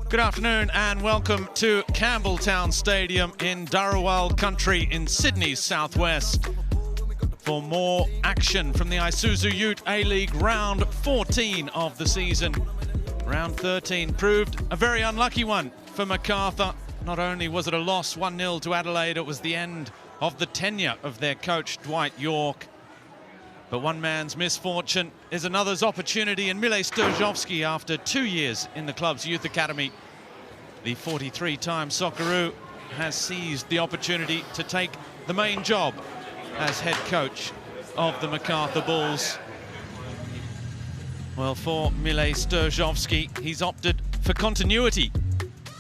Good afternoon and welcome to Campbelltown Stadium in Dharawal Country in Sydney's southwest for more action from the Isuzu UTE A-League round 14 of the season. Round 13 proved a very unlucky one for Macarthur. Not only was it a loss 1-0 to Adelaide, it was the end of the tenure of their coach Dwight York. But one man's misfortune is another's opportunity, and Mile Sturjovski, after 2 years in the club's youth academy, the 43-time Socceroo has seized the opportunity to take the main job as head coach of the Macarthur Bulls. Well, for Mile Sturjovski, he's opted for continuity.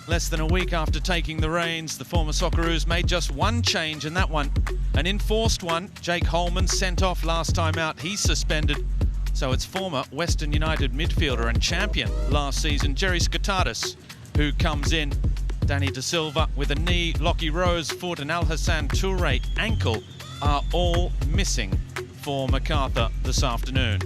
Less than a week after taking the reins, the former Socceroos made just one change, and that one, an enforced one. Jake Holman sent off last time out. He's suspended. So it's former Western United midfielder and champion last season, Jerry Skataris, who comes in. Danny De Silva with a knee, Lockie Rose foot, and Al Hassan Toure ankle are all missing for Macarthur this afternoon.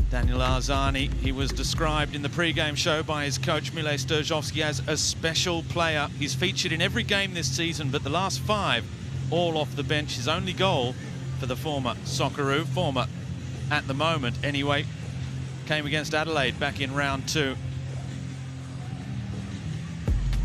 Daniel Arzani, he was described in the pre-game show by his coach Mile Sturjovski as a special player. He's featured in every game this season, but the last 5 all off the bench. His only goal for the former Socceroo, former at the moment anyway, came against Adelaide back in round 2.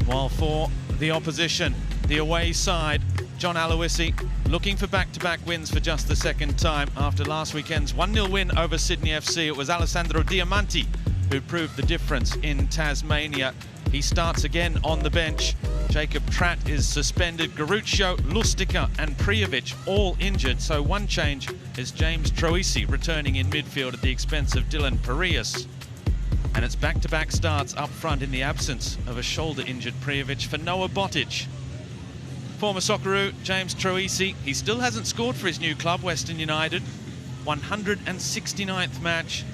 While for the opposition, the away side, John Aloisi looking for back-to-back wins for just the second time. After last weekend's 1-0 win over Sydney FC, it was Alessandro Diamanti who proved the difference in Tasmania. He starts again on the bench. Jacob Tratt is suspended. Garuccio, Lustica and Prijovic all injured, so one change is James Troisi returning in midfield at the expense of Dylan Parias. And it's back-to-back starts up front in the absence of a shoulder-injured Prijovic for Noah Botic. Former Socceroo James Troisi, he still hasn't scored for his new club, Western United. 169th match,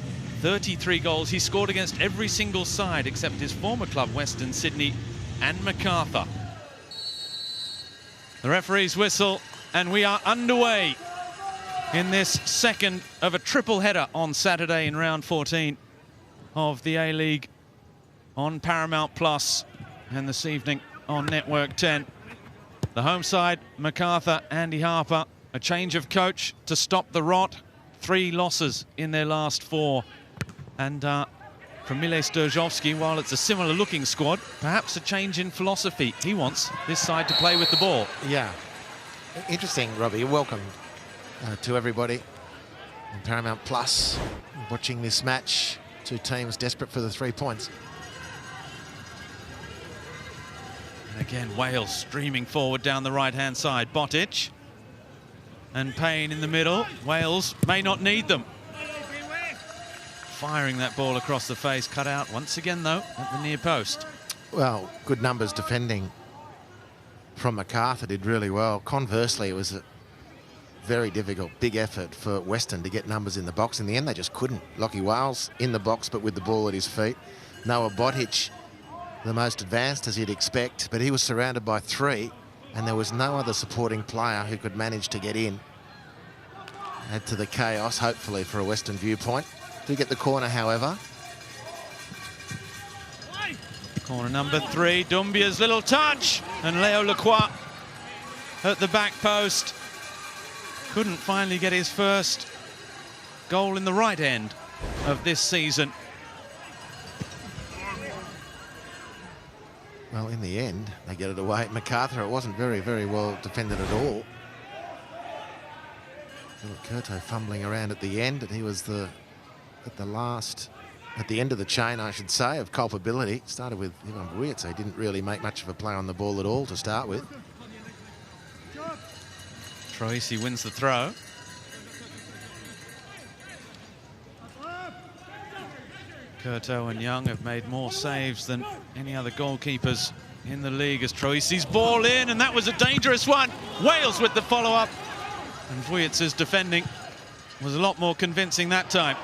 33 goals. He scored against every single side except his former club, Western Sydney and Macarthur. The referee's whistle, and we are underway in this second of a triple header on Saturday in round 14 of the A-League on Paramount Plus, and this evening on Network 10. The home side, Macarthur, Andy Harper, a change of coach to stop the rot. 3 losses in their last 4. And from Mile Sturjovski, while it's a similar looking squad, perhaps a change in philosophy. He wants this side to play with the ball. Yeah. Interesting, Robbie. Welcome to everybody on Paramount Plus watching this match. 2 teams desperate for the 3 points. Again, Wales streaming forward down the right-hand side. Botic and Payne in the middle. Wales may not need them. Firing that ball across the face, cut out once again, though, at the near post. Well, good numbers defending from Macarthur, did really well. Conversely, it was a very difficult, big effort for Western to get numbers in the box. In the end, they just couldn't. Lockie Wales in the box, but with the ball at his feet. Noah Botic, the most advanced as you'd expect, but he was surrounded by 3 and there was no other supporting player who could manage to get in. Add to the chaos, hopefully, for a Western viewpoint. Do get the corner, however. Corner number 3, Dumbia's little touch, and Leo Lacroix at the back post. Couldn't finally get his first goal in the right end of this season. Well, in the end, they get it away. Macarthur, it wasn't very, very well defended at all. Curto fumbling around at the end, and he was at the end of the chain, I should say, of culpability. Started with Ivan Vujic, so he didn't really make much of a play on the ball at all to start with. Troisi wins the throw. Curto and Young have made more saves than any other goalkeepers in the league as Troisi's ball in, and that was a dangerous one. Wales with the follow-up, and Vujic's defending was a lot more convincing that time.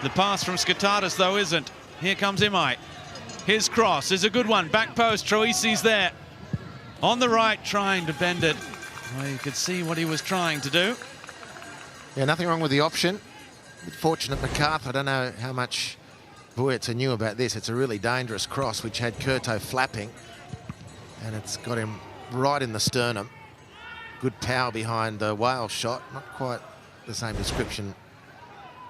The pass from Skataris, though, isn't. Here comes Imai. His cross is a good one. Back post, Troisi's there. On the right, trying to bend it. Well, you could see what he was trying to do. Yeah, nothing wrong with the option. Fortunate Macarthur. I don't know how much Buertzer knew about this. It's a really dangerous cross, which had Curto flapping, and it's got him right in the sternum. Good power behind the Wales shot. Not quite the same description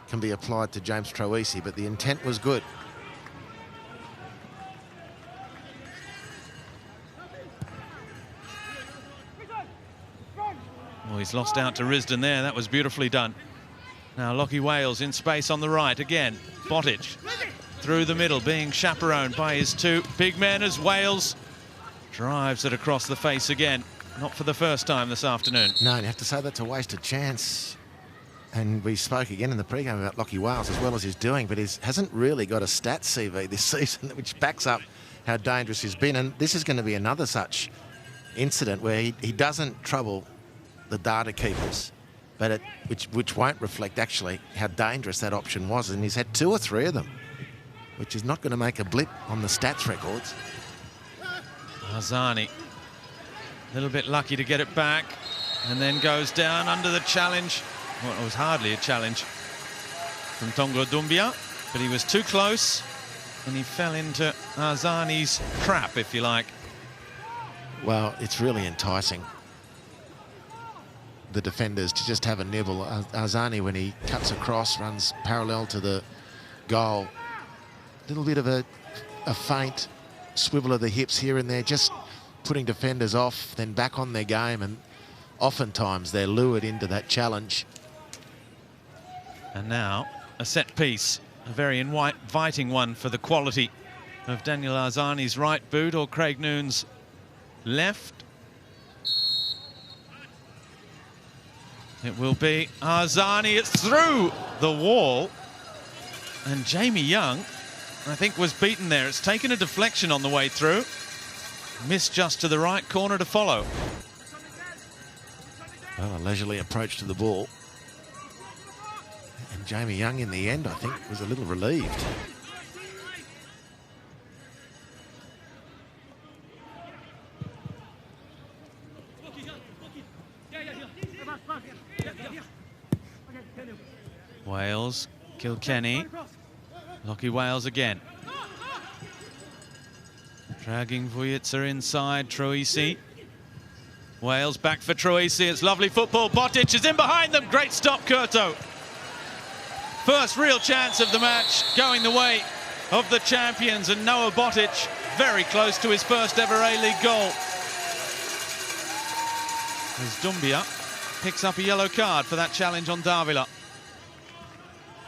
can be applied to James Troisi, but the intent was good. Well, he's lost out to Risdon there. That was beautifully done. Now Lockie Wales in space on the right again. Botic through the middle, being chaperoned by his two big men as Wales drives it across the face again. Not for the first time this afternoon. No, you have to say that's a wasted chance. And we spoke again in the pre-game about Lockie Wales, as well as he's doing, but he hasn't really got a stats CV this season, which backs up how dangerous he's been. And this is going to be another such incident where he doesn't trouble the data keepers, but which won't reflect actually how dangerous that option was. And he's had 2 or 3 of them, which is not going to make a blip on the stats records. Arzani, a little bit lucky to get it back, and then goes down under the challenge. Well, it was hardly a challenge from Tongo Doumbia, but he was too close, and he fell into Arzani's trap, if you like. Well, it's really enticing the defenders to just have a nibble. Arzani, when he cuts across, runs parallel to the goal. A little bit of a feint swivel of the hips here and there, just putting defenders off, then back on their game, and oftentimes they're lured into that challenge. And now a set piece, a very inviting one for the quality of Daniel Arzani's right boot or Craig Noon's left. It will be Arzani. It's through the wall. And Jamie Young, I think, was beaten there. It's taken a deflection on the way through. Missed just to the right corner to follow. Well, a leisurely approach to the ball. And Jamie Young, in the end, I think, was a little relieved. Wales, Kilkenny. Lockie Wales again. Dragging Buertzer inside, Troisi. Wales back for Troisi. It's lovely football. Botic is in behind them. Great stop, Curto. First real chance of the match going the way of the champions, and Noah Botic very close to his first ever A-League goal. As Doumbia picks up a yellow card for that challenge on Davila.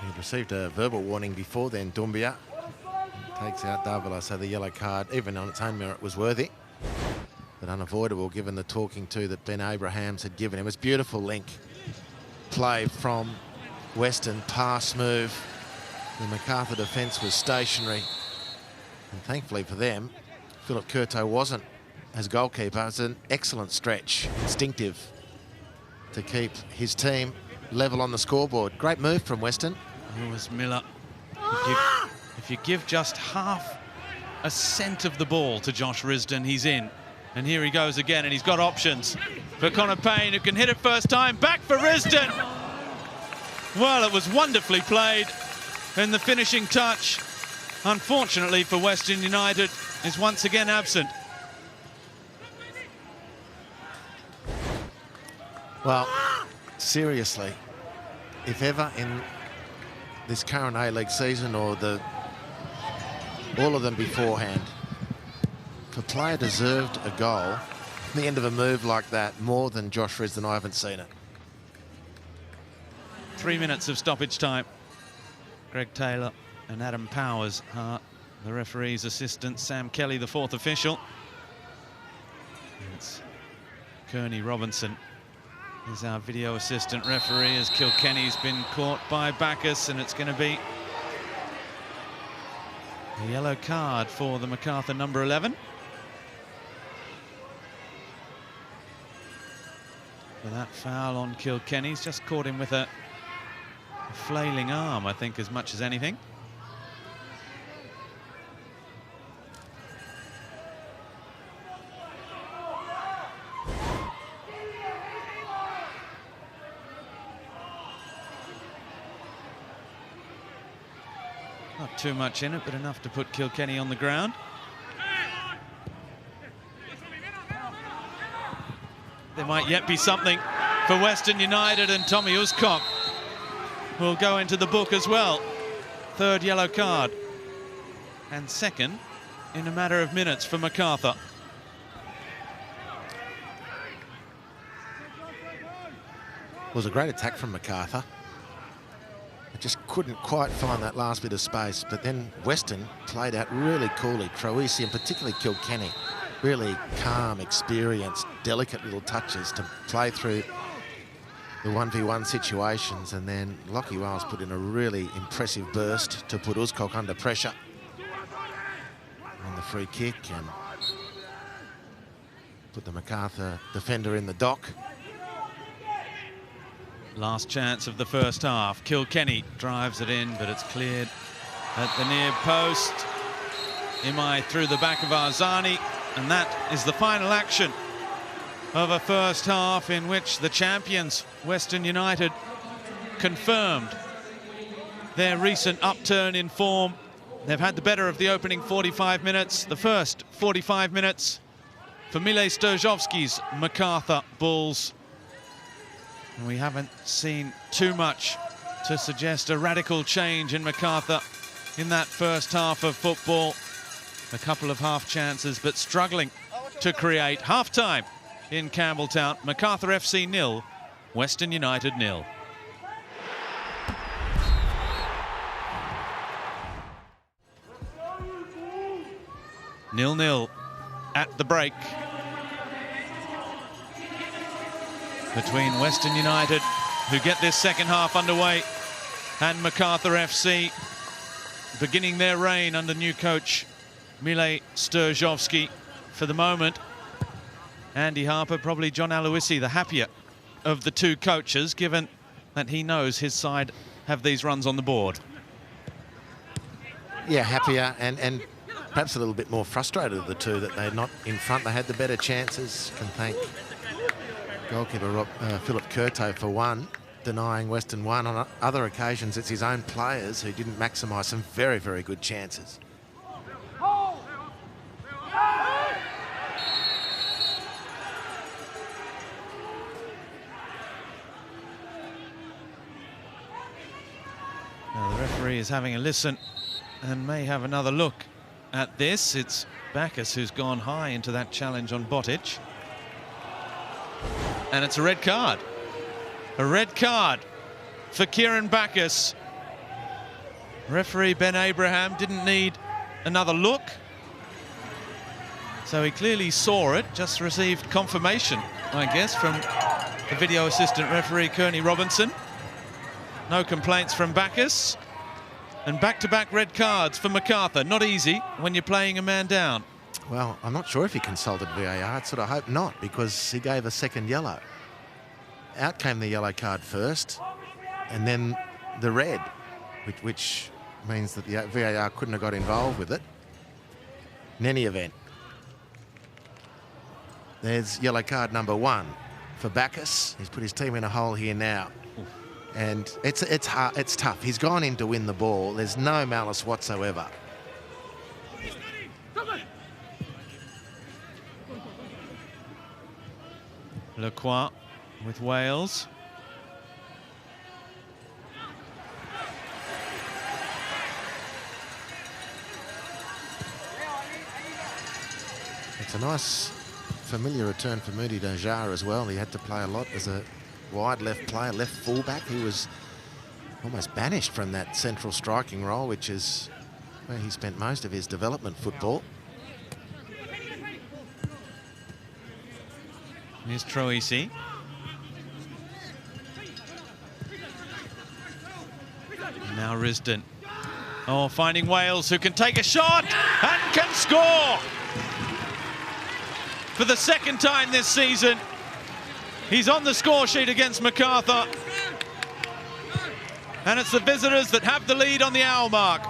He'd received a verbal warning before then, Doumbia. Takes out Davila, so the yellow card, even on its own merit, was worthy, but unavoidable given the talking to that Ben Abrahams had given him. It was beautiful link play from Western, pass move. The Macarthur defence was stationary, and thankfully for them, Philip Curto wasn't as goalkeeper. It was an excellent stretch, instinctive, to keep his team level on the scoreboard. Great move from Western. Lewis Miller. If you give just half a cent of the ball to Josh Risdon, he's in. And here he goes again, and he's got options for Connor Payne, who can hit it first time. Back for Risdon. Well, it was wonderfully played. And the finishing touch, unfortunately for Western United, is once again absent. Well, seriously, if ever in this current A-League season, or all of them beforehand, if a player deserved a goal at the end of a move like that more than Josh Risdon, I haven't seen it. 3 minutes of stoppage time. Greg Taylor and Adam Powers are the referee's assistants. Sam Kelly, the fourth official. It's Kearney Robinson is our video assistant referee, as Kilkenny's been caught by Bacchus, and it's going to be a yellow card for the Macarthur number 11. For that foul on Kilkenny. He's just caught him with a flailing arm, I think, as much as anything. Not too much in it, but enough to put Kilkenny on the ground. There might yet be something for Western United, and Tommy Uscock will go into the book as well. Third yellow card, and second in a matter of minutes for Macarthur. It was a great attack from Macarthur. It just couldn't quite find that last bit of space, but then Western played out really coolly. Troisi and particularly Kilkenny, really calm, experienced, delicate little touches to play through the 1v1 situations, and then Lockie Wales put in a really impressive burst to put Uscock under pressure on the free kick and put the Macarthur defender in the dock. Last chance of the first half. Kilkenny drives it in, but it's cleared at the near post. Imai through the back of Arzani, and that is the final action of a first half in which the champions, Western United, confirmed their recent upturn in form. They've had the better of the opening 45 minutes. The first 45 minutes for Mile Sturjovski's Macarthur Bulls. And we haven't seen too much to suggest a radical change in Macarthur in that first half of football. A couple of half chances, but struggling to create. Half-time in Campbelltown. Macarthur FC 0, Western United 0. Nil-nil at the break between Western United, who get this second half underway, and Macarthur FC, beginning their reign under new coach Mile Sturjovski. For the moment, Andy Harper, probably John Aloisi, the happier of the two coaches, given that he knows his side have these runs on the board. Yeah, happier and perhaps a little bit more frustrated of the two that they're not in front. They had the better chances. Can thank goalkeeper Philip Curto for one, denying Western one. On other occasions, it's his own players who didn't maximise some very, very good chances. Now the referee is having a listen and may have another look at this. It's Bacchus who's gone high into that challenge on Botic. And it's a red card. A red card for Kieran Bacchus. Referee Ben Abraham didn't need another look, so he clearly saw it, just received confirmation, I guess, from the video assistant referee Kearney Robinson. No complaints from Bacchus. And back-to-back red cards for Macarthur. Not easy when you're playing a man down. Well, I'm not sure if he consulted VAR. I'd sort of hope not, because he gave a second yellow. Out came the yellow card first, and then the red, which means that the VAR couldn't have got involved with it. In any event, there's yellow card number 1 for Bacchus. He's put his team in a hole here now. And it's hard, it's tough. He's gone in to win the ball. There's no malice whatsoever. Lacroix with Wales. It's a nice, familiar return for Moody Dajar as well. He had to play a lot as a wide left player, left fullback. He was almost banished from that central striking role, which is where he spent most of his development football. Here's Troisi. Now Risdon. Oh, finding Wales, who can take a shot and can score! For the second time this season, he's on the score sheet against Macarthur. And it's the visitors that have the lead on the hour mark.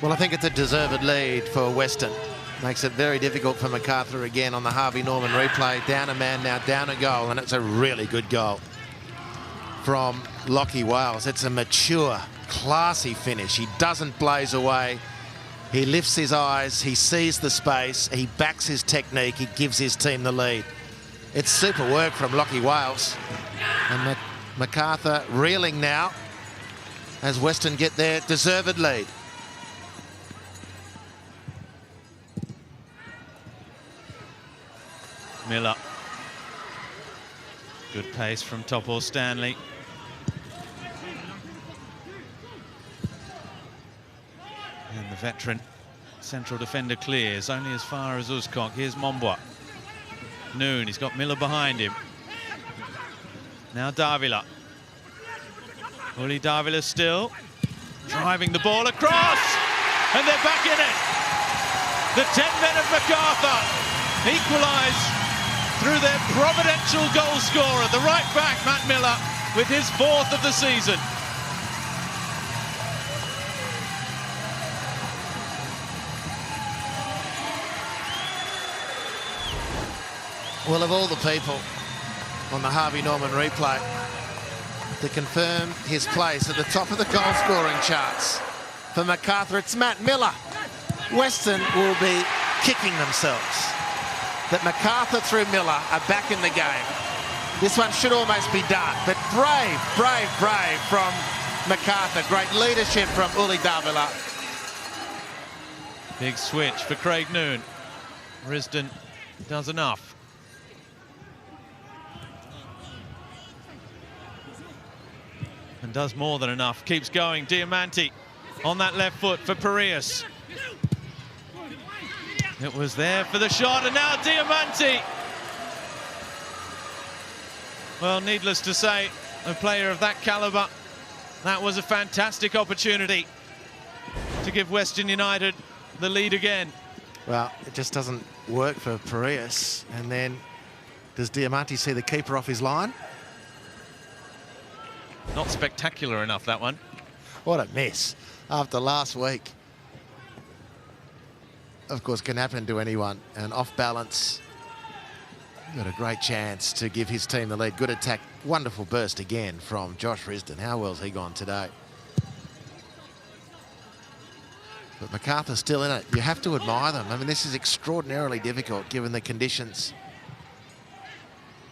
Well, I think it's a deserved lead for Western. Makes it very difficult for Macarthur again on the Harvey Norman replay. Down a man now, down a goal, and it's a really good goal from Lachie Wales. It's a mature, classy finish. He doesn't blaze away. He lifts his eyes, he sees the space, he backs his technique, he gives his team the lead. It's super work from Lachie Wales. And Macarthur reeling now as Western get their deserved lead. Miller. Good pace from Topor Stanley. And the veteran central defender clears only as far as Uzcock. Here's Mombois. Noon, he's got Miller behind him. Now Davila. Uli Davila still driving the ball across, and they're back in it. The 10 men of Macarthur equalise through their providential goal scorer, the right back, Matt Miller, with his 4th of the season. Well, of all the people on the Harvey Norman replay to confirm his place at the top of the goal scoring charts for Macarthur, it's Matt Miller. Western will be kicking themselves that Macarthur through Miller are back in the game. This one should almost be done, but brave from Macarthur. Great leadership from Uli Davila. Big switch for Craig Noon. Risdon does enough. And does more than enough. Keeps going. Diamanti on that left foot for Piraeus. It was there for the shot, and now Diamanti. Well, needless to say, a player of that calibre, that was a fantastic opportunity to give Western United the lead again. Well, it just doesn't work for Piraeus. And then does Diamanti see the keeper off his line? Not spectacular enough, that one. What a mess after last week. Of course, can happen to anyone. And off balance, got a great chance to give his team the lead. Good attack, wonderful burst again from Josh Risdon. How well's he gone today? But Macarthur's still in it. You have to admire them. I mean, this is extraordinarily difficult given the conditions.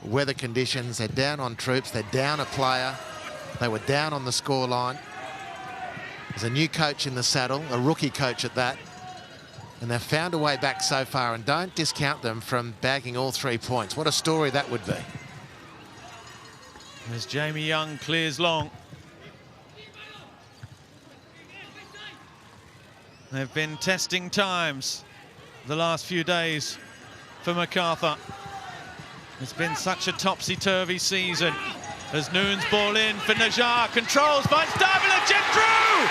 Weather conditions, they're down on troops, they're down a player. They were down on the scoreline. There's a new coach in the saddle, a rookie coach at that. And they've found a way back so far, and don't discount them from bagging all 3 points. What a story that would be. As Jamie Young clears long. They've been testing times the last few days for Macarthur. It's been such a topsy-turvy season. As Noon's ball in for Najjar, controls, finds Davila, Jedru!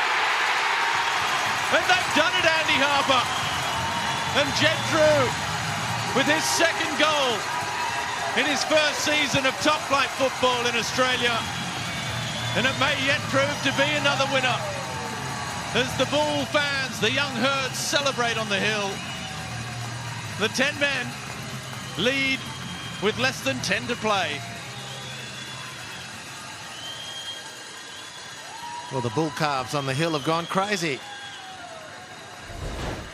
And they've done it, Andy Harper. And Jedru, with his 2nd goal in his 1st season of top-flight football in Australia. And it may yet prove to be another winner. As the Bull fans, the young herd, celebrate on the hill. The 10 men lead with less than 10 to play. Well, the Bull calves on the hill have gone crazy.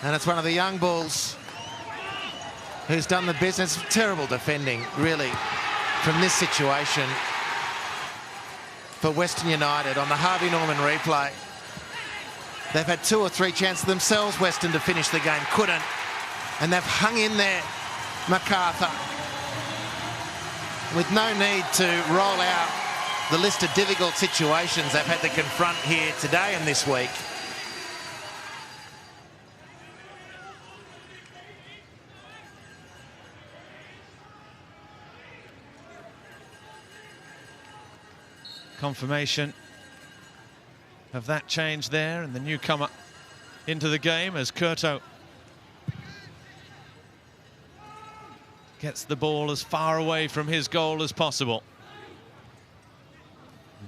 And it's one of the young Bulls who's done the business. Terrible defending, really, from this situation for Western United on the Harvey Norman replay. They've had 2 or 3 chances themselves, Western, to finish the game. Couldn't. And they've hung in there, Macarthur, with no need to roll out the list of difficult situations they've had to confront here today and this week. Confirmation of that change there, and the newcomer into the game as Curto gets the ball as far away from his goal as possible.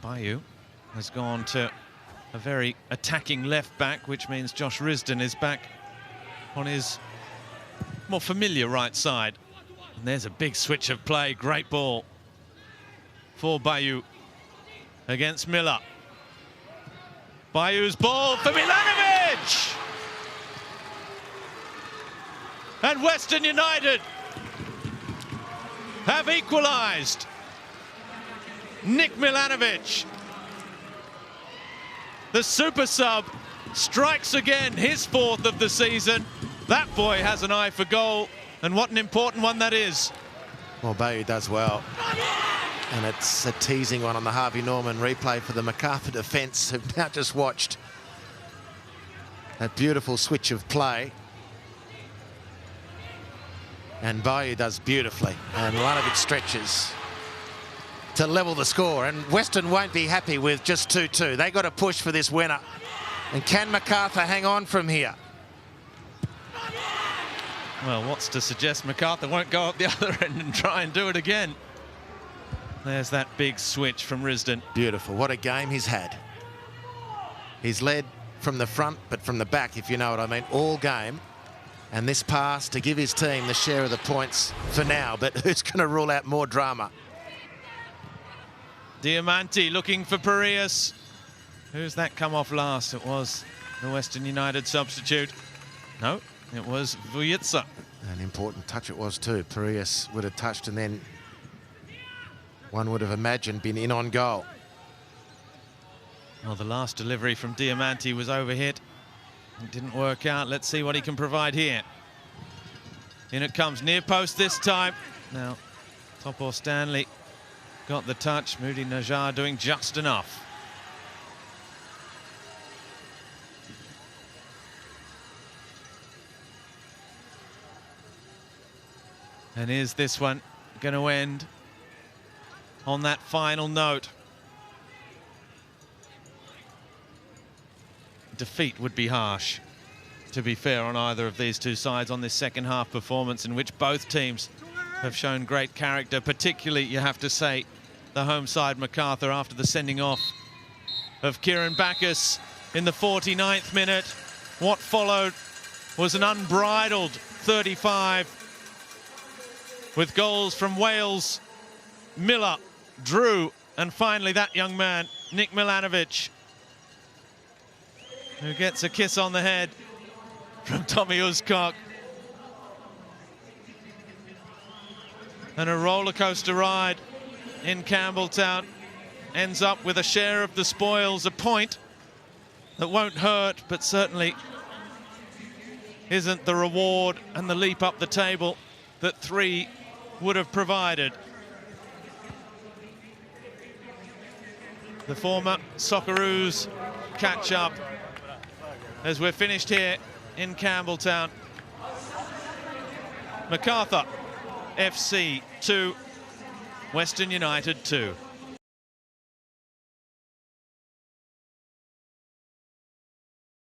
Bayou has gone to a very attacking left back, which means Josh Risdon is back on his more familiar right side. And there's a big switch of play. Great ball for Bayou against Miller. Bayou's ball for Milanovic! And Western United have equalised. Nick Milanovic, the super sub, strikes again, his 4th of the season. That boy has an eye for goal, and what an important one that is. Well, Bayou does well. And it's a teasing one on the Harvey Norman replay for the Macarthur defence, who've now just watched that beautiful switch of play. And Bayou does beautifully, and Milanovic stretches to level the score, and Western won't be happy with just 2-2. They got to push for this winner. And can Macarthur hang on from here? Well, what's to suggest Macarthur won't go up the other end and try and do it again? There's that big switch from Risdon. Beautiful. What a game he's had. He's led from the front, but from the back, if you know what I mean, all game. And this pass to give his team the share of the points for now, but who's going to rule out more drama? Diamanti looking for Parias. Who's that come off last? It was the Western United substitute. No, it was Vujitsa. An important touch it was too. Parias would have touched and then one would have imagined been in on goal. Well, the last delivery from Diamanti was overhit. It didn't work out. Let's see what he can provide here. In it comes, near post this time. Now, Topo Stanley got the touch. Moody Najjar doing just enough. And is this one going to end on that final note? Defeat would be harsh, to be fair, on either of these two sides on this second half performance, in which both teams have shown great character, particularly, you have to say, the home side, Macarthur, after the sending off of Kieran Bacchus in the 49th minute. What followed was an unbridled 35 with goals from Wales, Miller, Drew, and finally that young man, Nick Milanovic, who gets a kiss on the head from Tommy Uscock. And a roller coaster ride in Campbelltown ends up with a share of the spoils, a point that won't hurt, but certainly isn't the reward and the leap up the table that 3 would have provided. The former Socceroos catch up as we're finished here in Campbelltown. Macarthur FC 2, Western United 2.